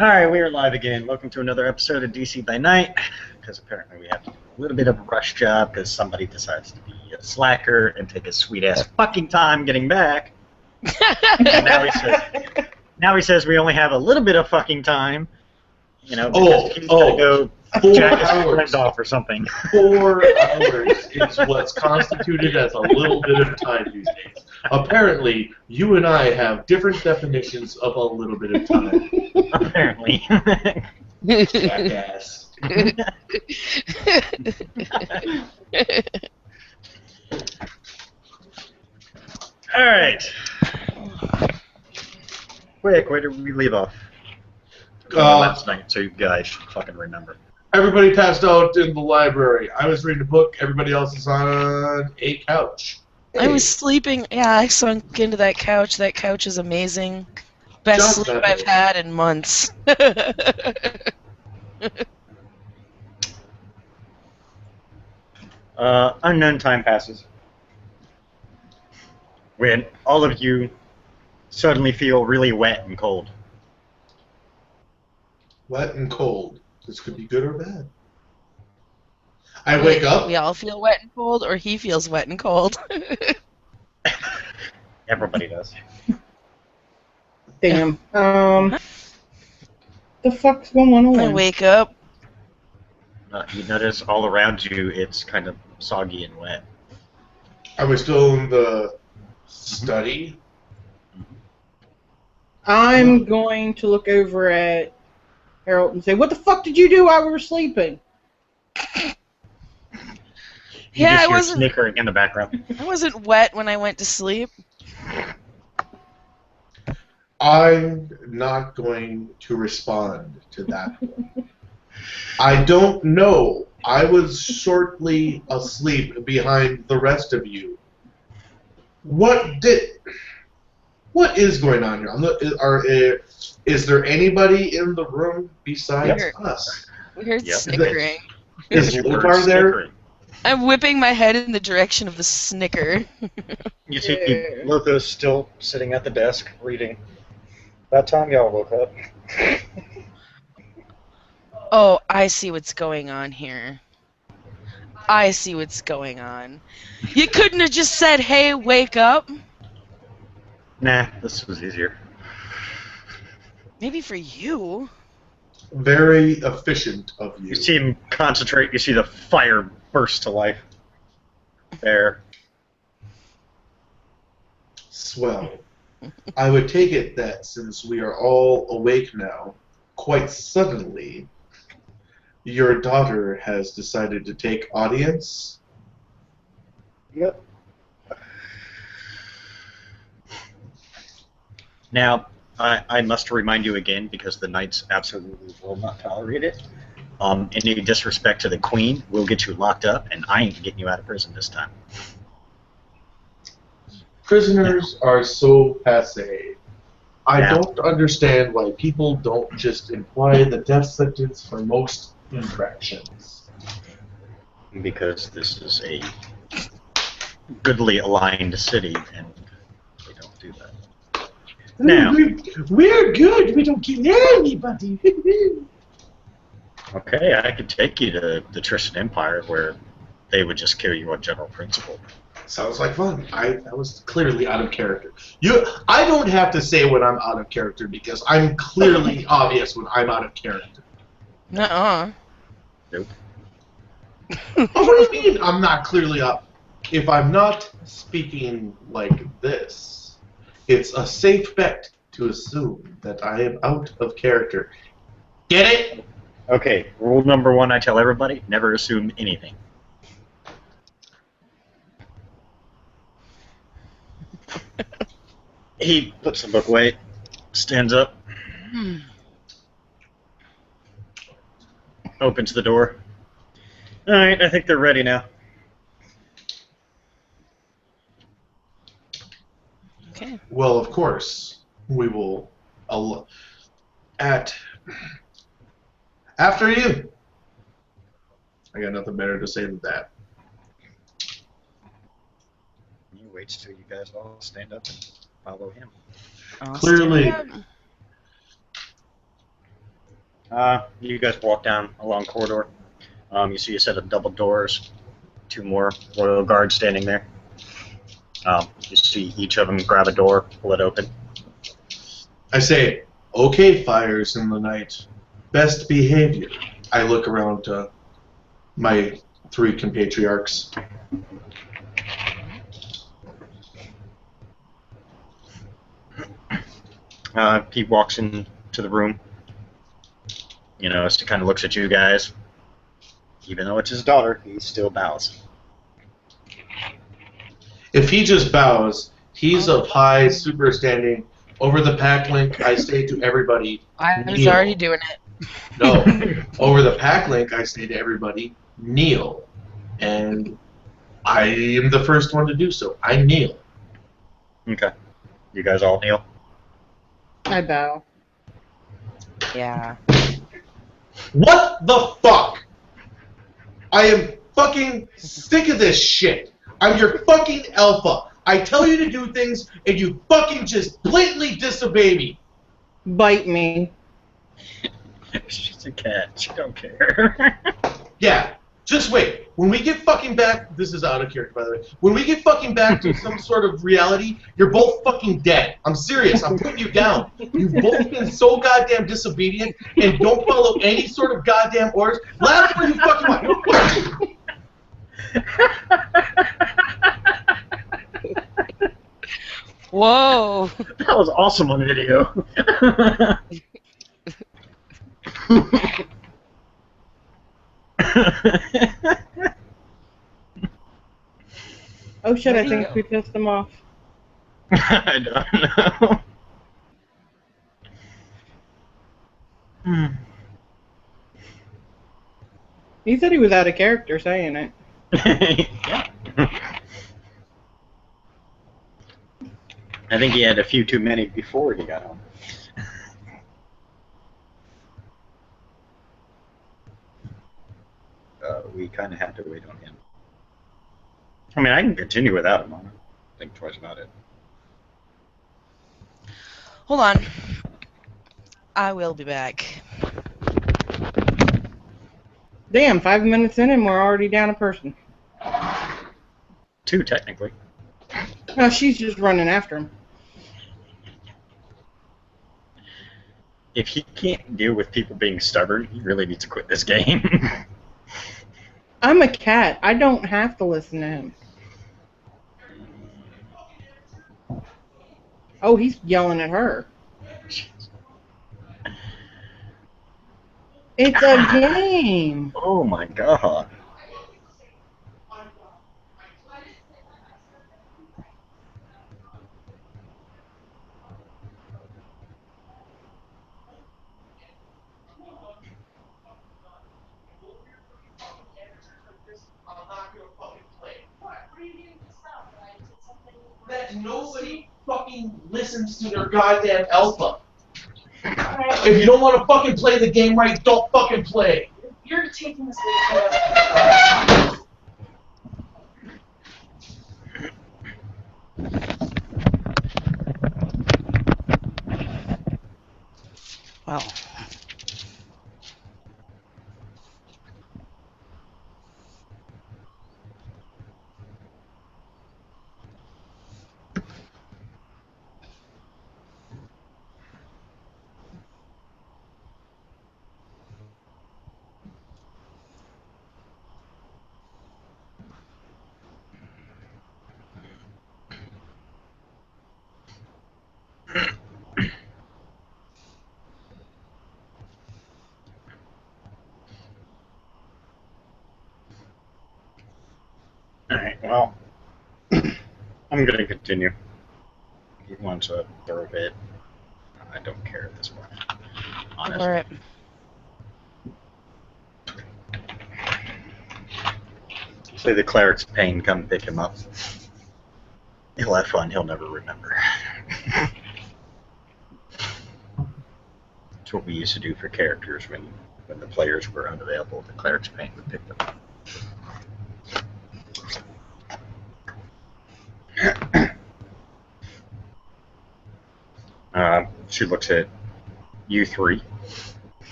Alright, we are live again. Welcome to another episode of DC by Night. Because apparently we have to do a little bit of a rush job because somebody decides to be a slacker and take a sweet ass fucking time getting back. And now he says we only have a little bit of fucking time. You know, because he's gonna go jack his friend off or something. 4 hours is what's constituted as a little bit of time these days. Apparently, you and I have different definitions of a little bit of time. Apparently. Jackass. Alright. Quick, where did we leave off? Last night, so you guys should fucking remember. Everybody passed out in the library. I was reading a book. Everybody else is on a couch. I was sleeping. Yeah, I sunk into that couch. That couch is amazing. Best Jump sleep that I've had in months. Unknown time passes. When all of you suddenly feel really wet and cold. Wet and cold. This could be good or bad. I wake up. We all feel wet and cold, or he feels wet and cold. Everybody does. Damn. The fuck's going on? I wake up. You notice all around you it's kind of soggy and wet. Are we still in the study? I'm going to look over at Harold and say, "What the fuck did you do while we were sleeping?" You Yeah, just I hear wasn't. snickering in the background. I wasn't wet when I went to sleep. I'm not going to respond to that. I don't know. I was shortly asleep behind the rest of you. What is going on here? Is there anybody in the room besides us? We heard Yep. snickering. Is You Lokar heard there? snickering. I'm whipping my head in the direction of the snicker. You see Loco's still sitting at the desk reading. That time y'all woke up. Oh, I see what's going on here. I see what's going on. You couldn't have just said, "Hey, wake up." Nah, this was easier. Maybe for you. Very efficient of you. You see him concentrate, you see the fire burst to life. There. Swell. I would take it that since we are all awake now, quite suddenly, your daughter has decided to take audience. Yep. Now, I must remind you again, because the Knights absolutely will not tolerate it. Any disrespect to the Queen will get you locked up, and I ain't getting you out of prison this time. Prisoners are so passé. I Yeah. don't understand why people don't just imply the death sentence for most infractions. Because this is a goodly aligned city, and they don't do that. Now, We're good. We don't kill anybody. okay, I could take you to the Tristan Empire, where they would just kill you on general principle. Sounds like fun. I was clearly out of character. I don't have to say when I'm out of character because I'm clearly obvious when I'm out of character. Nuh-uh. Nope. Oh, what do you mean I'm not clearly up? If I'm not speaking like this, it's a safe bet to assume that I am out of character. Get it? Okay, rule number one I tell everybody, never assume anything. He puts the book away, stands up, opens the door. Alright, I think they're ready now. Okay. Well, of course, we will. After you. I got nothing better to say than that. He waits till you guys all stand up and follow him. I'll Clearly. stand up. You guys walk down a long corridor. You see a set of double doors, 2 more royal guards standing there. You see each of them grab a door, pull it open. I say, okay, fires in the night. Best behavior. I look around to my 3 compatriots. He walks into the room. You know, he kind of looks at you guys. Even though it's his daughter, he still bows. If he just bows, he's of high, super standing. Over the pack link, I say to everybody, I was kneel. already doing it. No. Over the pack link, I say to everybody, kneel. And I am the first one to do so. I kneel. Okay. You guys all kneel? I bow. Yeah. What the fuck? I am fucking sick of this shit. I'm your fucking alpha. I tell you to do things, and you fucking just blatantly disobey me. Bite me. She's a cat. She don't care. Yeah, just wait. When we get fucking back, this is out of character, by the way. When we get fucking back to some sort of reality, you're both fucking dead. I'm serious. I'm putting you down. You've both been so goddamn disobedient and don't follow any sort of goddamn orders. Laugh where you fucking want. Whoa. That was awesome on video. Oh shit, Where'd I he think go? we pissed him off. I don't know. He said he was out of character saying it. Yeah. I think he had a few too many before he got home. We kind of had to wait on him. I mean, I can continue without him. I don't think twice about it. Hold on. I will be back. Damn, 5 minutes in and we're already down a person. 2, technically. Oh, she's just running after him. If he can't deal with people being stubborn, he really needs to quit this game. I'm a cat. I don't have to listen to him. Oh, he's yelling at her. It's a game. Oh my god. That nobody fucking listens to their goddamn alpha. If you don't want to fucking play the game right, don't fucking play. You're taking this way too far. Wow. Alright, well, I'm gonna continue. He wants a throw bit. I don't care at this point. Honestly. Alright. Say the cleric's pain come pick him up. He'll have fun, he'll never remember. That's what we used to do for characters when the players were unavailable. The cleric's pain would pick them up. She looks at you 3.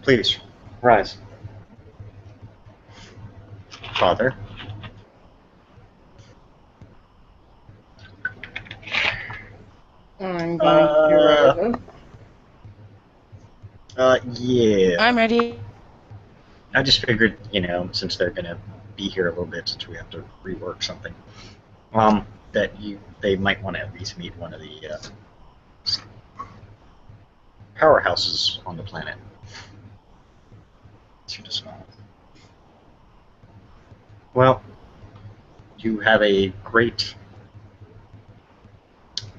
Please, rise. Father. I'm going to rise up. Yeah. I'm ready. I just figured, since they're gonna be here a little bit, since we have to rework something, that they might want to at least meet one of the powerhouses on the planet. Shoot a smile. Well, you have a great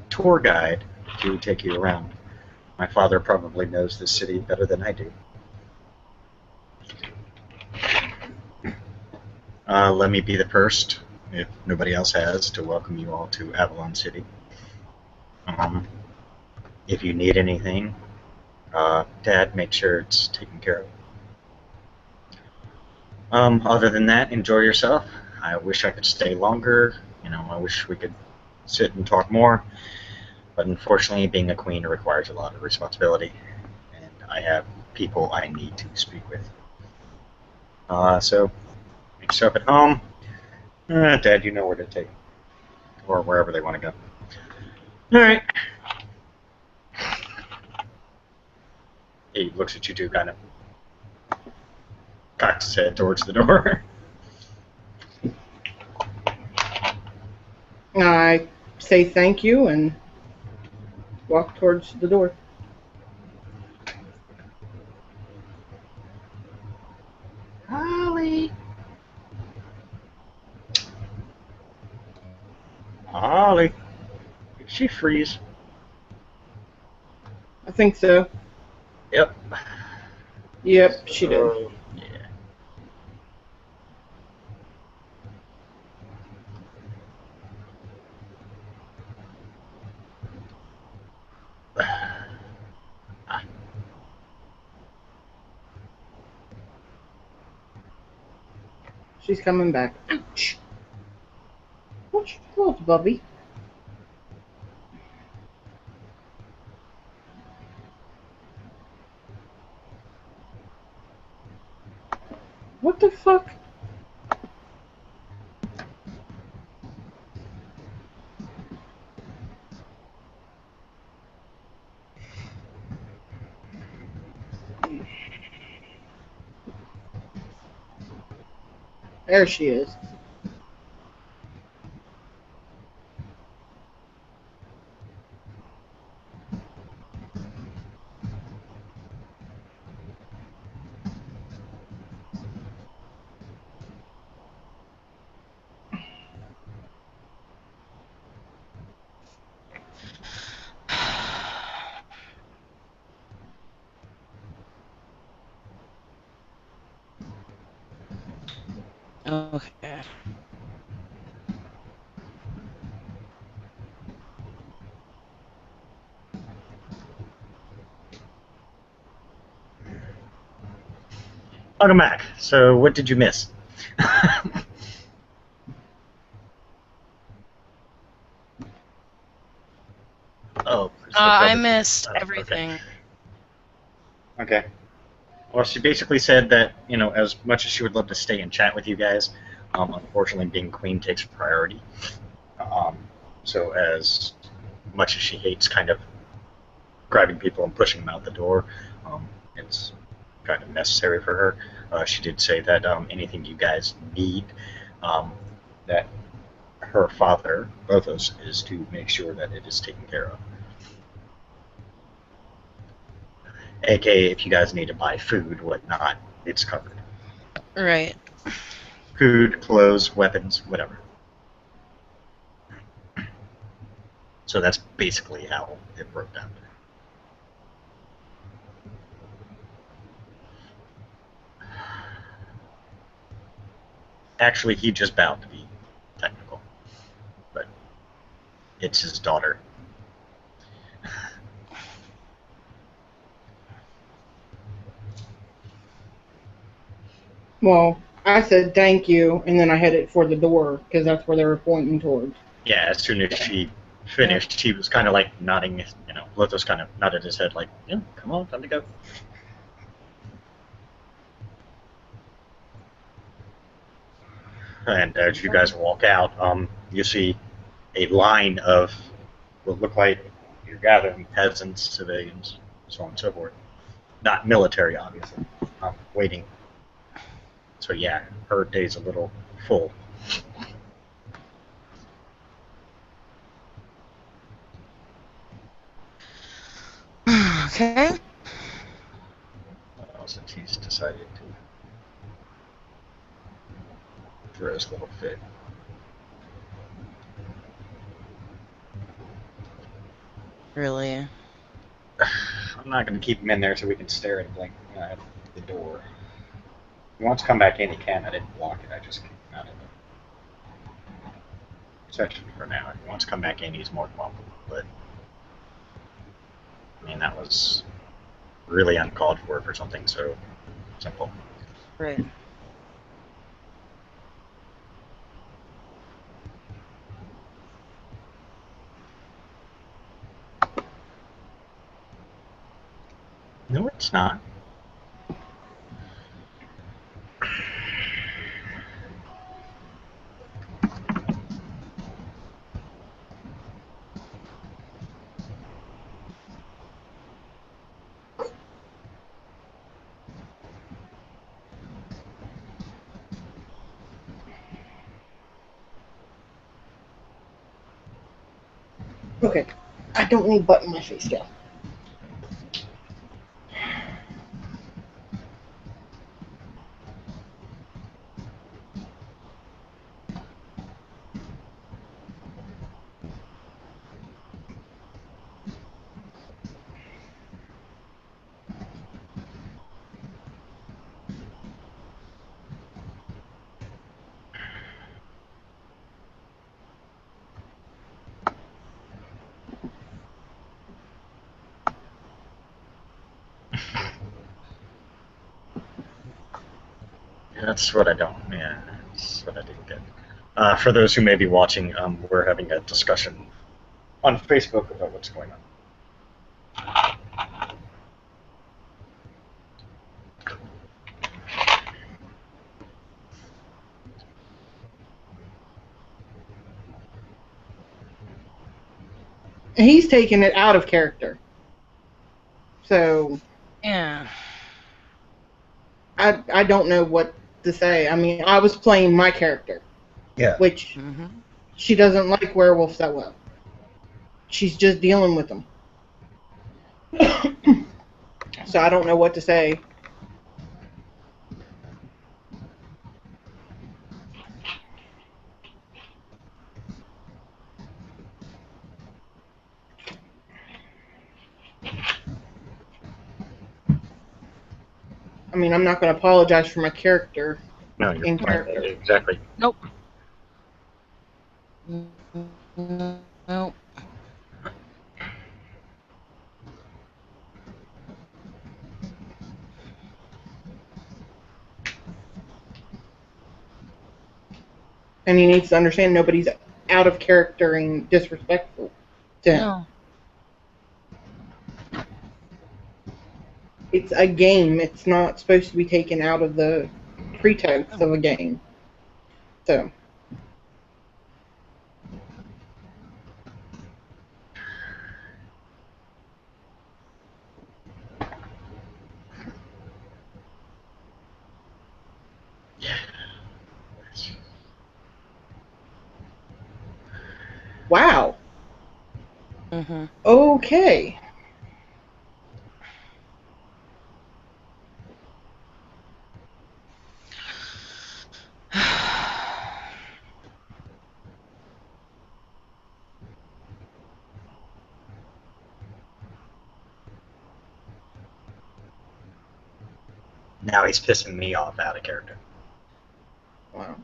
tour guide to take you around. My father probably knows this city better than I do. Let me be the first, if nobody else has, to welcome you all to Avalon City. If you need anything, Dad, make sure it's taken care of. Other than that, enjoy yourself. I wish I could stay longer. I wish we could sit and talk more. But unfortunately, being a queen requires a lot of responsibility. And I have people I need to speak with. So, make yourself at home. Dad, you know where to take. Or wherever they want to go. Alright. He looks at you two, kind of cocks his head towards the door. I say thank you and walk towards the door. Holly. Holly. Did she freeze? I think so. Yep. Yep, she did. Yeah. She's coming back. Ouch. Watch your clothes, Bubby. What the fuck? There she is. Okay. Welcome back. So, what did you miss? Oh. I missed Okay. everything. Okay. Well, she basically said that, as much as she would love to stay and chat with you guys, unfortunately being queen takes priority. So as much as she hates kind of grabbing people and pushing them out the door, it's kind of necessary for her. She did say that anything you guys need, that her father, both of us, is to make sure that it is taken care of. AKA, if you guys need to buy food, whatnot, it's covered. Right. Food, clothes, weapons, whatever. So that's basically how it broke down. Actually, he just bowed to be technical. But it's his daughter. Well, I said thank you, and then I headed for the door, because that's where they were pointing towards. Yeah, as soon as she finished, he was kind of like nodding, Lothos kind of nodded his head like, yeah, come on, time to go. And as you guys walk out, you see a line of what look like you're gathering peasants, civilians, so on and so forth. Not military, obviously. Waiting. So yeah, her day's a little full. Okay. Since he's decided to throw his little fit. Really? I'm not going to keep him in there so we can stare at him like at the door. If he wants to come back in, he can. I didn't block it. I just kicked him out of the section for now. If he wants to come back in, he's more than welcome. But I mean, that was really uncalled for something so simple. Right. No, it's not. Okay. I don't need butt in my face now. That's what I don't. Yeah, that's what I didn't get. For those who may be watching, we're having a discussion on Facebook about what's going on. And he's taking it out of character. So Yeah. I don't know what to say. I mean, I was playing my character, Yeah. which Mm-hmm. she doesn't like werewolves that well. She's just dealing with them. So I don't know what to say. I mean, I'm not going to apologize for my character. No, you're In fine. character. Exactly. Nope. Nope. And he needs to understand nobody's out of character and disrespectful to him. No. It's a game. It's not supposed to be taken out of the pretext of a game. So, wow. Mm-hmm. Okay. Now he's pissing me off out of character. Wow.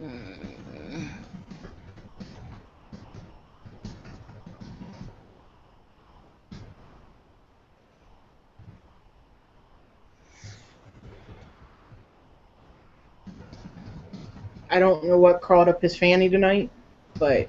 Mm. I don't know what crawled up his fanny tonight, but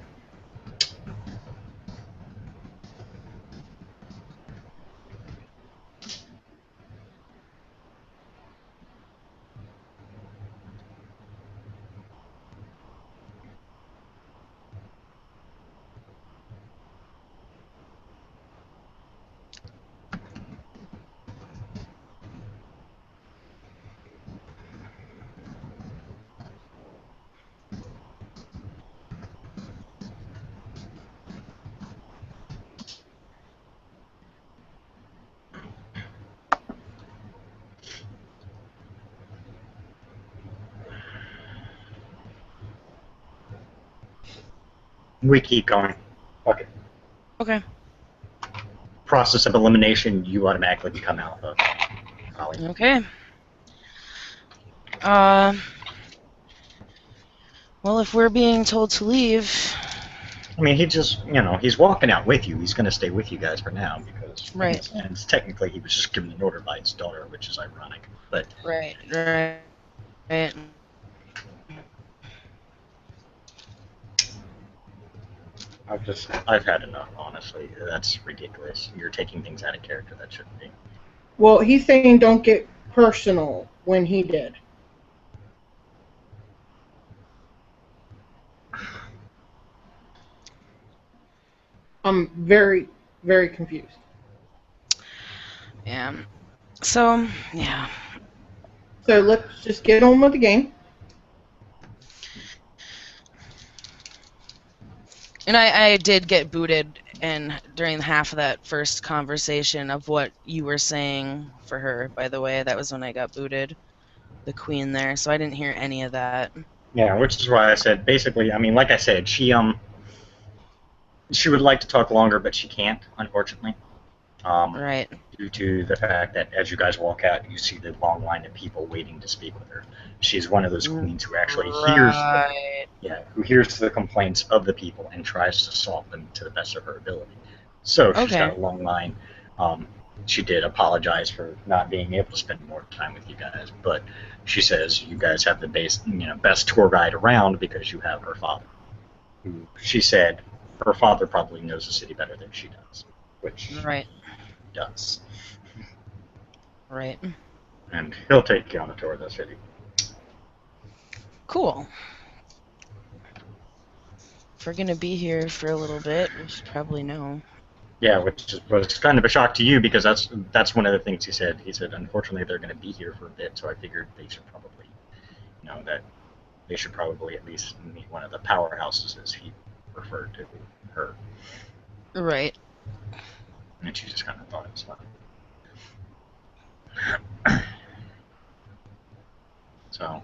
We keep going. Okay. Okay. Process of elimination, you automatically become alpha. Ollie. Okay. Uh, well, if we're being told to leave, I mean, he just, he's walking out with you. He's going to stay with you guys for now because, Right. and technically, he was just given an order by his daughter, which is ironic. But right. I've had enough, honestly. That's ridiculous. You're taking things out of character that shouldn't be. Well, he's saying don't get personal when he did. I'm very, very confused. Yeah. So, yeah. So let's just get on with the game. And I did get booted during half of that first conversation of what you were saying for her, by the way. That was when I got booted. The queen there. So I didn't hear any of that. Yeah, which is why I said, basically, I mean, like I said, she would like to talk longer, but she can't, unfortunately. Right. Due to the fact that as you guys walk out, you see the long line of people waiting to speak with her. She's one of those queens who actually hears the complaints of the people and tries to solve them to the best of her ability. So she's got a long line. She did apologize for not being able to spend more time with you guys, but she says you guys have the best tour guide around because you have her father. Who she said her father probably knows the city better than she does, which does. Right. And he'll take you on a tour of the city. Cool. If we're gonna be here for a little bit, we should probably know. Yeah, which was kind of a shock to you because that's one of the things he said. He said, unfortunately, they're going to be here for a bit, so I figured they should probably, that they should probably at least meet one of the powerhouses, as he referred to her. Right. And she just kind of thought it was fun. So.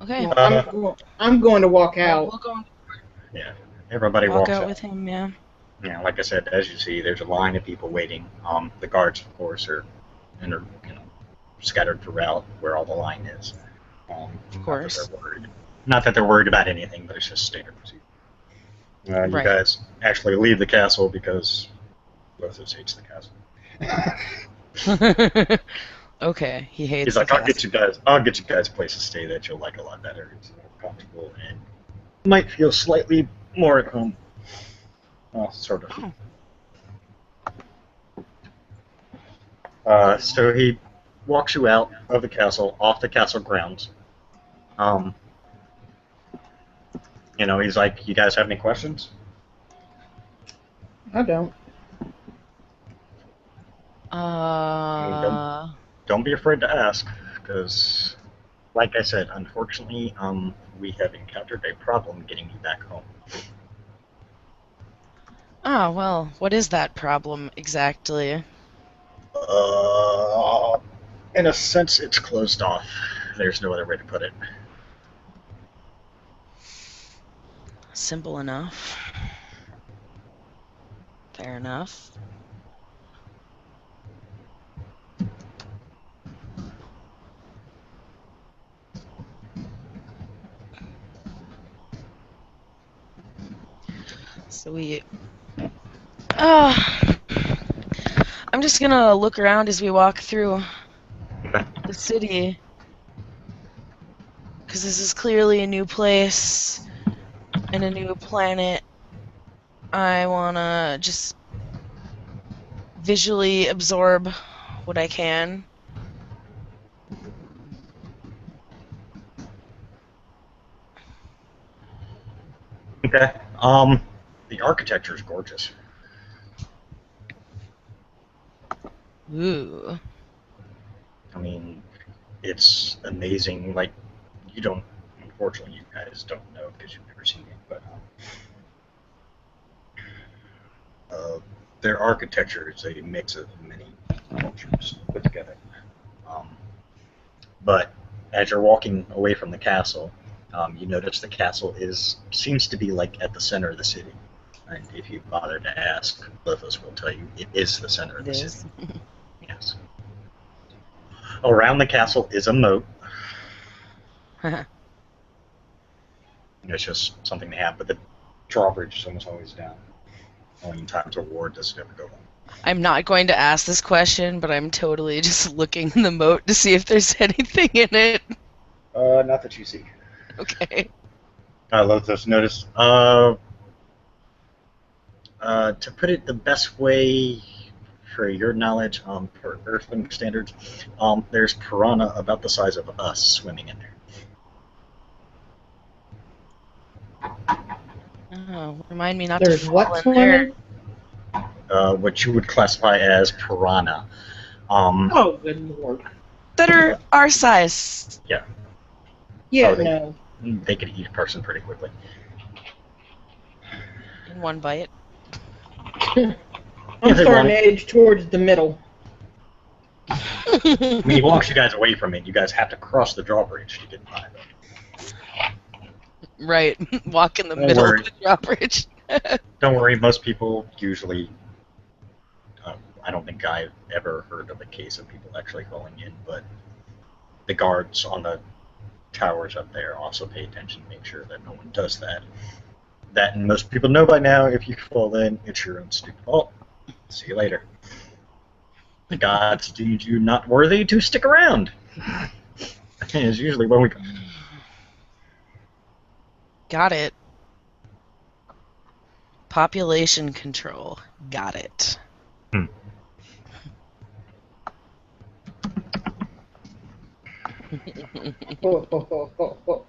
Okay. Well, I'm going to walk out. We'll go. Yeah, everybody walk walks out with him. Yeah. Yeah, like I said, as you see, there's a line of people waiting. The guards, of course, are scattered throughout where all the line is. Of course. Not that they're worried about anything, but it's just standard procedure. You guys actually leave the castle because Lothos hates the castle. Okay, he hates. He's like, I'll get you guys a place to stay that you'll like a lot better. It's more comfortable and might feel slightly more at home. Well, sort of. So he walks you out of the castle, off the castle grounds. He's like, you guys have any questions? I don't. Don't be afraid to ask, because, like I said, unfortunately, we have encountered a problem getting you back home. Ah, well, what is that problem exactly? In a sense, it's closed off. There's no other way to put it. Simple enough. Fair enough. So I'm just gonna look around as we walk through the city, because this is clearly a new place and a new planet. I wanna just visually absorb what I can. Okay. The architecture is gorgeous. Ooh. I mean, it's amazing. Like, unfortunately, you guys don't know because you've never seen it, but their architecture is a mix of many cultures put together. But as you're walking away from the castle, You notice the castle seems to be like at the center of the city. And if you bother to ask, Lithos will tell you it is the center of It the is. city. Yes. Around the castle is a moat. It's just something they have, but the drawbridge is almost always down. Only in times of war does it ever go on. I'm not going to ask this question, but I'm totally just looking in the moat to see if there's anything in it. Not that you see. Okay. Lothos, notice. To put it the best way for your knowledge, for Earthling standards, there's piranha about the size of us swimming in there. Oh, remind me not There's to fall what in there. swimming? What you would classify as piranha. Oh, good lord. That are our size. Yeah, Oh, they- no. They could eat a person pretty quickly. In one bite. I'm they starting won't. to edge towards the middle. When he walks you guys away from it, you guys have to cross the drawbridge to get by it. Right. Walk in the Don't middle worry. of the drawbridge. Don't worry, most people usually. I don't think I've ever heard of a case of people actually falling in, but the guards on the towers up there also pay attention to make sure that no one does that. That, and most people know by now, if you fall in, it's your own stupid fault. See you later. The gods deemed you not worthy to stick around. Is usually when we go. Got it. Population control. Got it. Ho, ho, ho, ho, ho.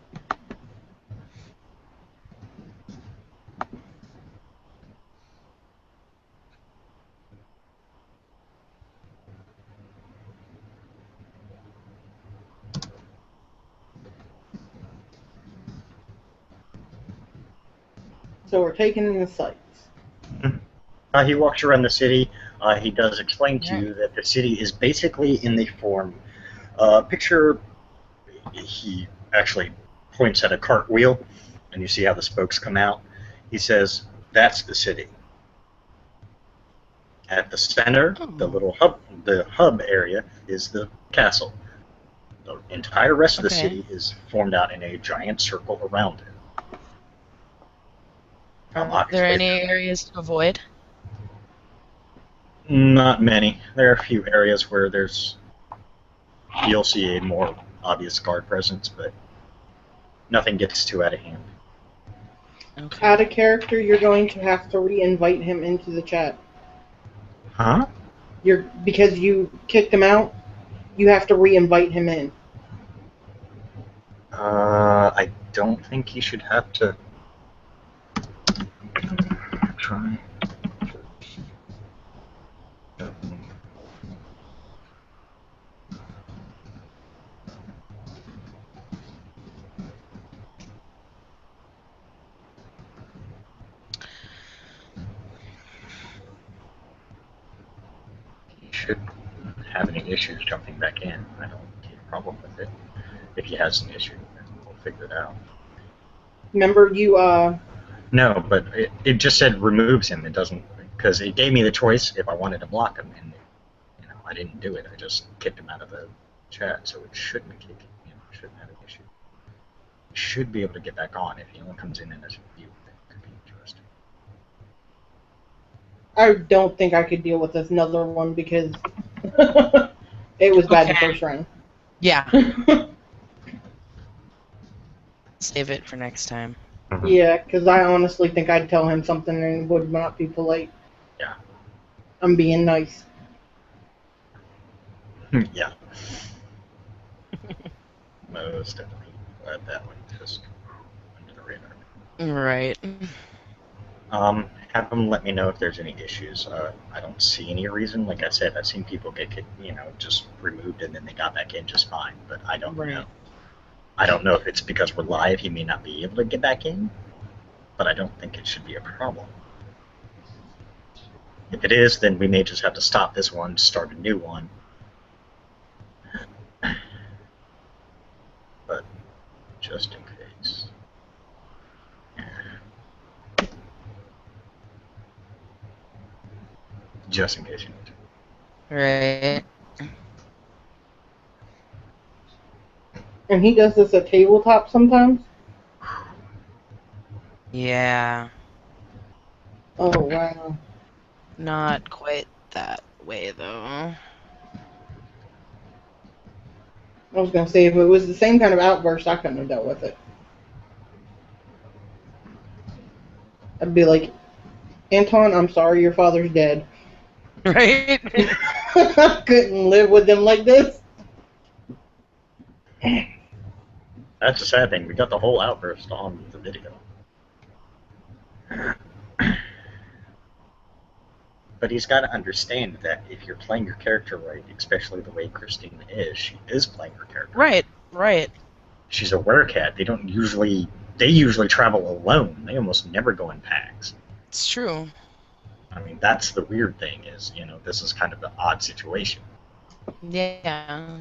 So we're taking in the sights. He walks around the city. He does explain to you that the city is basically in the form. Picture. He actually points at a cartwheel, and you see how the spokes come out. He says, "That's the city." At the center, the little hub area, is the castle. The entire rest of the Okay. city is formed out in a giant circle around it. Are there any areas to avoid? Not many. There are a few areas where you'll see a more obvious guard presence, but nothing gets too out of hand. Okay. Out of character, you're going to have to re-invite him into the chat. Huh? Because you kicked him out, you have to re-invite him in. I don't think you should have to try. Shouldn't have any issues jumping back in. I don't see a problem with it. If he has an issue, then we'll figure it out. Remember, you, No, but it just said removes him. It doesn't, because it gave me the choice if I wanted to block him, and I didn't do it. I just kicked him out of the chat, so it shouldn't kick him. Shouldn't have an issue. He should be able to get back on if he only comes in as a view. That could be interesting. I don't think I could deal with this another one because it was bad the Okay. first round. Yeah. Save it for next time. Yeah, because I honestly think I'd tell him something and it would not be polite. Yeah. I'm being nice. Yeah. Most definitely. Glad that one just under the radar. Right. Have them let me know if there's any issues. I don't see any reason. Like I said, I've seen people get kicked, just removed and then they got back in just fine. But I don't Right. know. I don't know if it's because we're live, he may not be able to get back in. But I don't think it should be a problem. If it is, then we may just have to stop this one, start a new one. But just in case. just in case you need to. Right. And he does this at tabletop sometimes? Yeah. Oh, wow. Not quite that way, though. I was going to say, if it was the same kind of outburst, I couldn't have dealt with it. I'd be like, Anton, I'm sorry your father's dead. Right? I couldn't live with them like this. That's the sad thing. We got the whole outburst on the video. But he's got to understand that if you're playing your character right, especially the way Christina is, she is playing her character. Right, right. She's a werecat. They usually travel alone. They almost never go in packs. It's true. I mean, that's the weird thing is, this is kind of an odd situation. Yeah.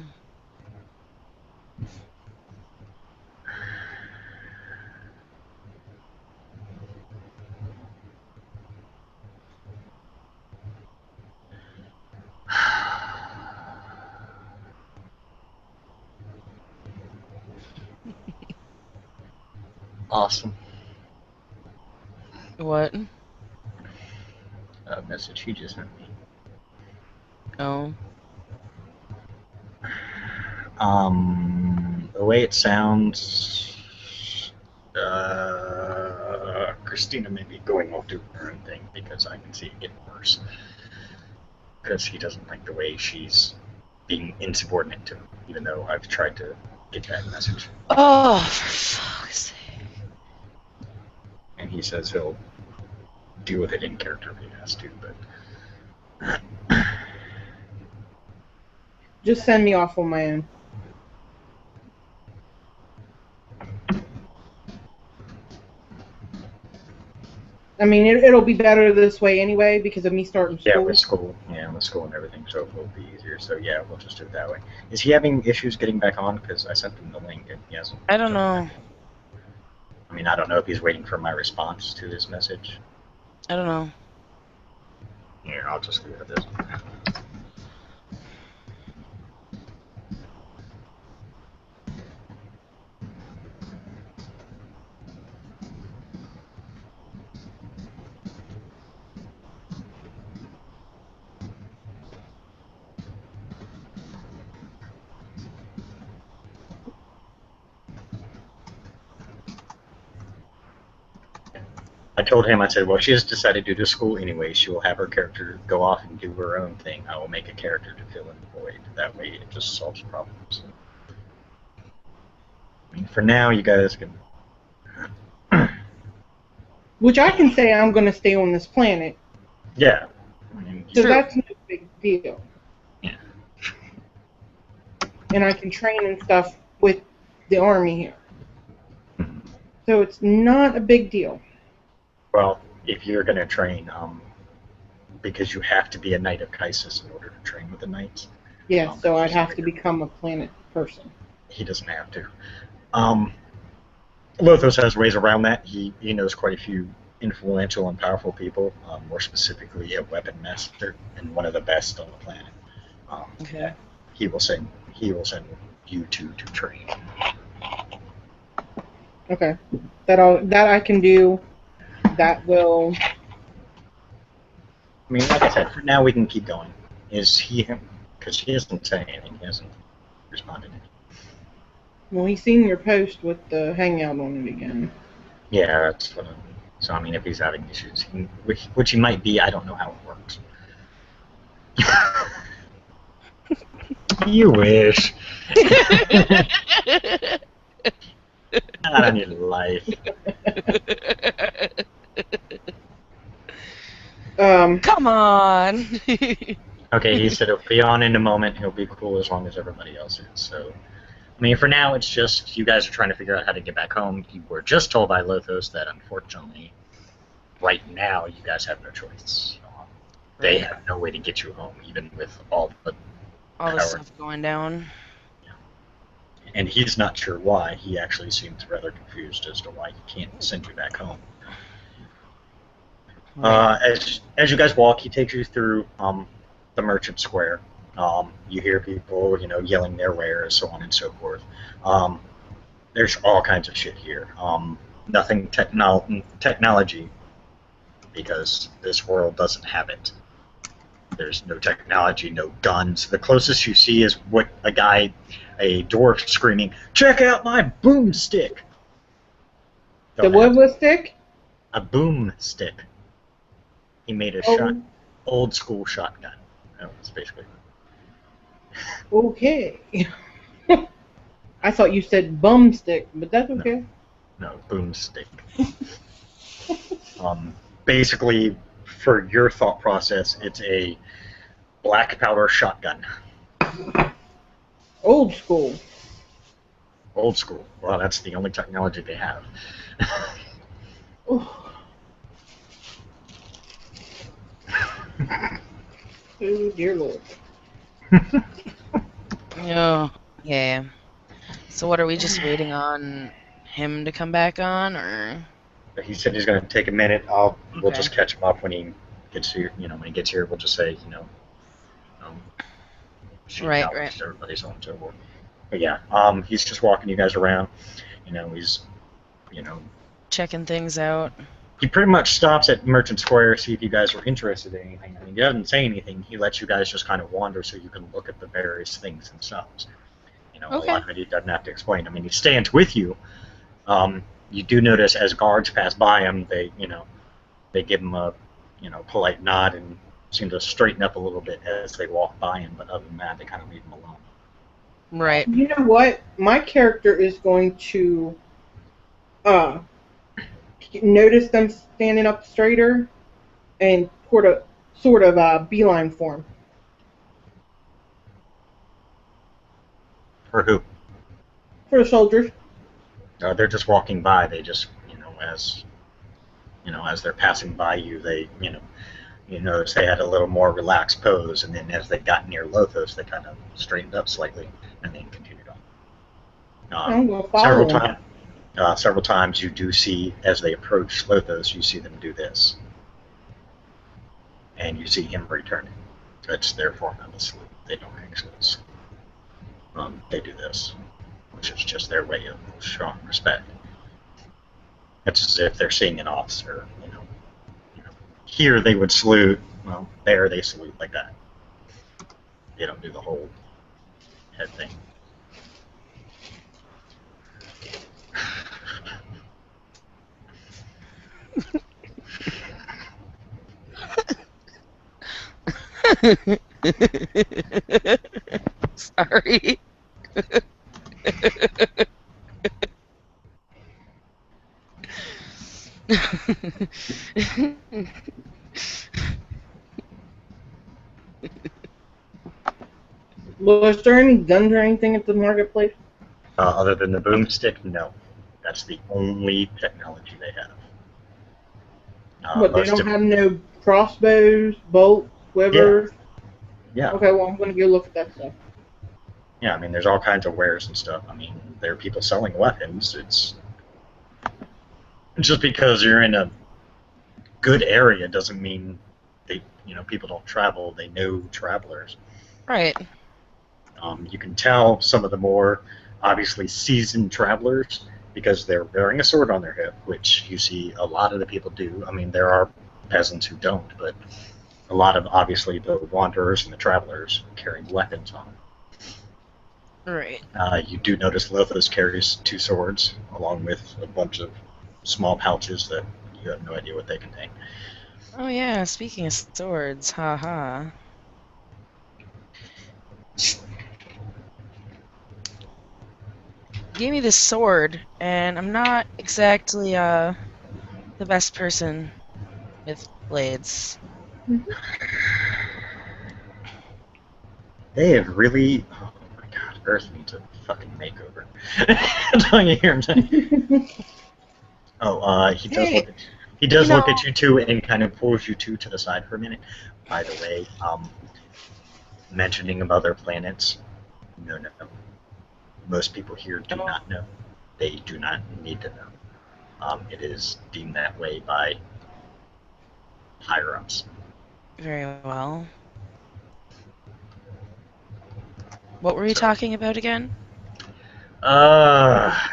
Awesome. What? A message he just sent me. Oh. The way it sounds, Christina may be going off doing her own thing because I can see it getting worse. Because he doesn't like the way she's being insubordinate to him, even though I've tried to get that message. Oh, for fuck's sake. And he says he'll deal with it in character if he has to, but Just send me off on my own. I mean, it'll be better this way anyway because of me starting school. yeah, with school and everything, so it'll be easier. So yeah, we'll just do it that way. Is he having issues getting back on? Because I sent him the link and he hasn't. I don't know. I mean, I don't know if he's waiting for my response to his message. I don't know. Here, I'll just leave it at this. I told him, I said, well, she has decided to do school anyway. She will have her character go off and do her own thing. I will make a character to fill in the void. That way it just solves problems. I mean, for now, you guys can... Which I can say I'm going to stay on this planet. Yeah. I mean, So True. that's no big deal. Yeah. And I can train and stuff with the army here. So it's not a big deal. well, if you're going to train, because you have to be a Knight of Kaisis in order to train with the Knights. Yeah, so I'd have to become a planet person. He doesn't have to. Lothos has ways around that. He knows quite a few influential and powerful people, more specifically a weapon master and one of the best on the planet. Okay. He will send you two to train. Okay. That I can do. That will. I mean, like I said, for now we can keep going. Is he him? Because he hasn't said anything. He hasn't responded. Well, he's seen your post with the hangout on it again. Yeah, that's what. So I mean, if he's having issues, which he might be, I don't know how it works. You wish. Not on your life. Come on. Okay, he said he'll be on in a moment. He'll be cool as long as everybody else is. So, I mean, for now, it's just you guys are trying to figure out how to get back home. You were just told by Lothos that, unfortunately, right now, you guys have no choice. They have no way to get you home, even with all the All the power. stuff going down. And he's not sure why. He actually seems rather confused as to why he can't send you back home. As you guys walk, he takes you through the Merchant Square. You hear people, yelling their wares, so on and so forth. There's all kinds of shit here. Nothing technology, because this world doesn't have it. There's no technology, no guns. The closest you see is a dwarf screaming, "Check out my boomstick!" The what was stick? A boomstick. He made a old school shotgun. That's basically. Okay. I thought you said bum stick, but that's okay. No, boomstick. Basically, for your thought process, it's a black powder shotgun. Old school. Old school. Well, that's the only technology they have. Oh, dear Lord. Oh, yeah. So what, are we just waiting on him to come back on, or? He said he's going to take a minute. We'll Okay. just catch him up when he gets here. When he gets here, we'll just say, Right. everybody's on to work. But yeah, he's just walking you guys around. He's, Checking things out. he pretty much stops at Merchant Square, see if you guys are interested in anything. I mean, he doesn't say anything. He lets you guys just kind of wander so you can look at the various things themselves. A Okay. lot of it he doesn't have to explain. I mean, he stands with you. You do notice as guards pass by him, they give him a, polite nod and seem to straighten up a little bit as they walk by him. But other than that, they kind of leave him alone. Right. You know what? My character is going to notice them standing up straighter and sort of beeline form. For who? For the soldiers. They're just walking by. They just, as they're passing by you, they, you notice they had a little more relaxed pose, and then as they got near Lothos, they kind of straightened up slightly, and then continued on. I'm going to follow them. Several times you do see, as they approach Lothos, you see them do this. And you see him returning. It's their form of a salute. They don't hang salutes. They do this, which is just their way of showing respect. It's as if they're seeing an officer, Here they would salute, well, there they salute like that. They don't do the whole head thing. Sorry. Was there any guns or anything at the marketplace? Other than the boomstick, no. That's the only technology they have. But they don't have no crossbows, bolts, quivers? Yeah. Okay, well, I'm going to go look at that stuff. Yeah, I mean, there's all kinds of wares and stuff. I mean, there are people selling weapons. It's just because you're in a good area doesn't mean people don't travel. They know travelers. Right. You can tell some of the more obviously seasoned travelers because they're wearing a sword on their hip, which you see a lot of the people do. I mean, there are peasants who don't, but a lot of obviously the wanderers and the travelers carrying weapons on them. Right. You do notice Lothos carries 2 swords, along with a bunch of small pouches that you have no idea what they contain. Oh yeah, speaking of swords, haha. Gave me this sword, and I'm not exactly the best person with blades. They have really... Oh my god, Earth needs a fucking makeover. Don't you hear him saying? Oh, he does look at you two and kind of pulls you two to the side for a minute. By the way, mentioning of other planets, no. Most people here do not know. They do not need to know. It is deemed that way by higher ups. Very well. What were we So- talking about again? How have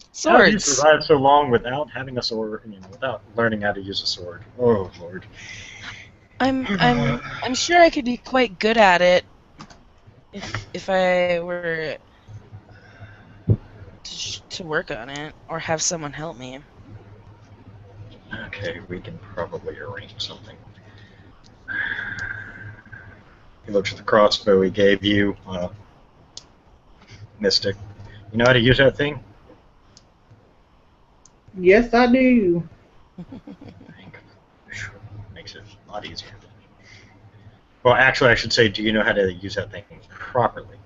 you Swords. survived so long without having a sword? Without learning how to use a sword? Oh Lord. I'm sure I could be quite good at it if I were to work on it or have someone help me. Okay, we can probably arrange something. He looks at the crossbow he gave you, Mystic. You know how to use that thing? Yes, I do. Makes it a lot easier. Well, actually, I should say, do you know how to use that thing properly?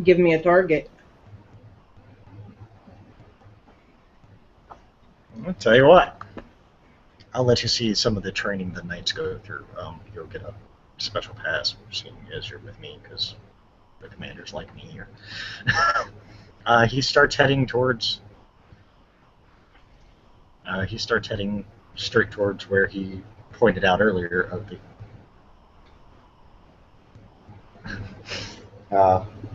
Give me a target. I'll tell you what. I'll let you see some of the training the knights go through. You'll get a special pass, seeing as you're with me, because the commanders like me here. He starts heading towards. He starts heading straight towards where he pointed out earlier of the.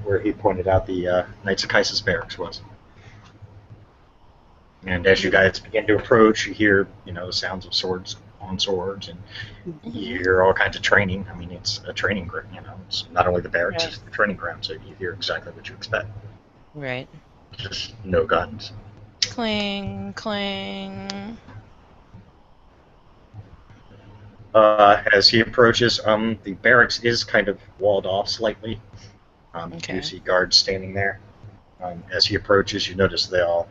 Where he pointed out the Knights of Kaisa's barracks was. And as you guys begin to approach, you hear, the sounds of swords on swords, and you hear all kinds of training. I mean, it's a training ground, It's not only the barracks, it's the training ground, so you hear exactly what you expect. Right. Just no guns. Cling, cling. As he approaches, the barracks is kind of walled off slightly. Okay. You see guards standing there. As he approaches, you notice they all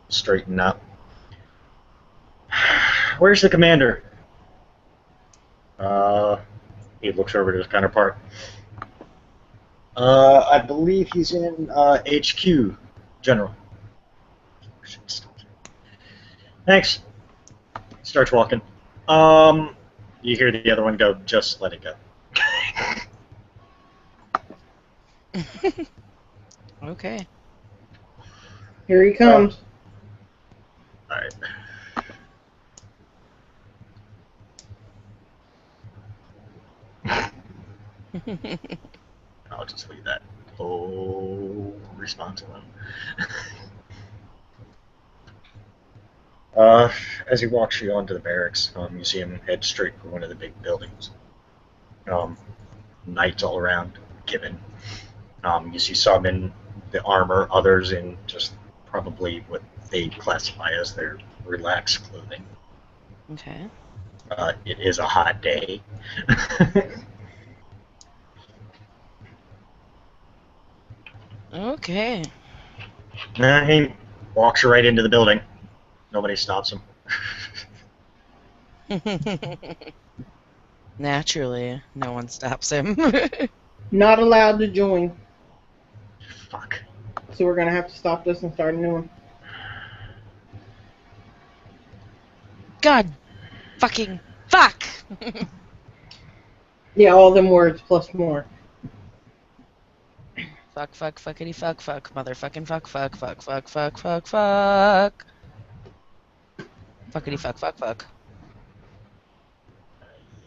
straighten up. Where's the commander? He looks over to his counterpart. I believe he's in HQ, General. Thanks. Starts walking. You hear the other one go, just let it go. Okay. Here he comes. Alright. I'll just leave that whole response alone. As he walks you onto the barracks, you see him head straight for one of the big buildings. Knights all around, given. You see some in the armor, others in just probably what they classify as their relaxed clothing. Okay. It is a hot day. Okay. He walks right into the building. Nobody stops him. Naturally, no one stops him. Not allowed to join. Fuck. So we're gonna have to stop this and start a new one. God fucking fuck! Yeah, all them words plus more. Fuck, fuck, fuckity fuck, fuck, motherfucking fuck, fuck, fuck, fuck, fuck, fuck, fuck. Fuckity fuck, fuck, fuck.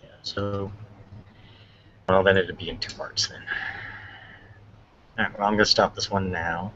Yeah, so, well, then it'd be in two parts then. Alright, well, I'm gonna stop this one now.